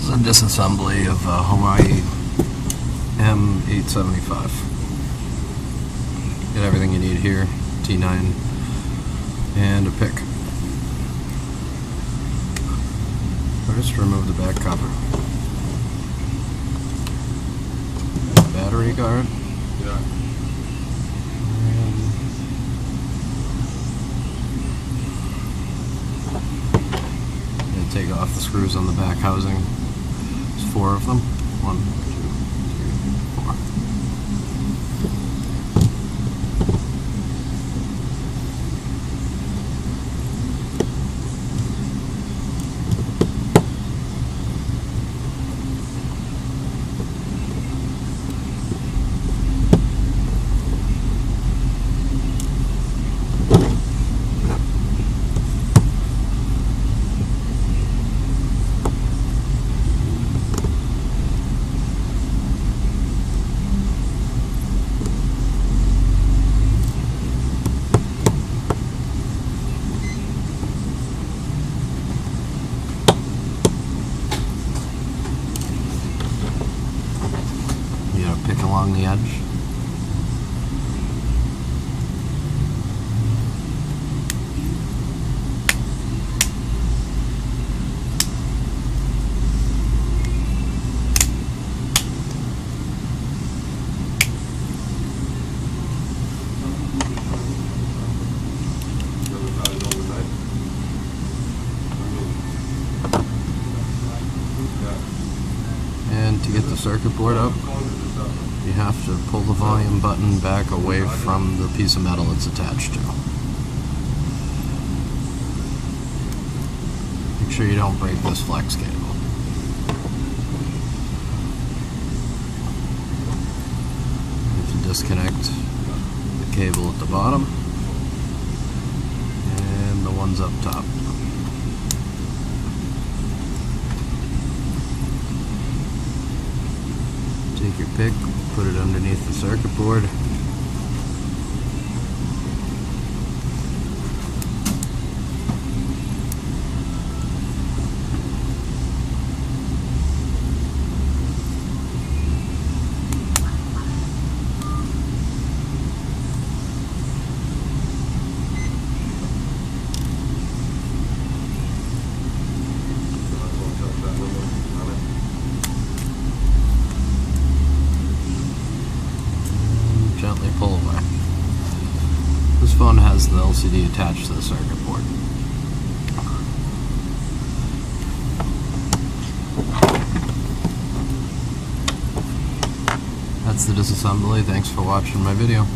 This is a disassembly of a Huawei M875. Get everything you need here, T9 and a pick. First, remove the back cover. Battery guard. Yeah. And take off the screws on the back housing. There's 4 of them. 1, 2, 3, 4. Pick along the edge. And to get the circuit board up, you have to pull the volume button back away from the piece of metal it's attached to. Make sure you don't break this flex cable. You have to disconnect the cable at the bottom and the ones up top. Take your pick, put it underneath the circuit board. Gently pull away. This phone has the LCD attached to the circuit board. That's the disassembly. Thanks for watching my video.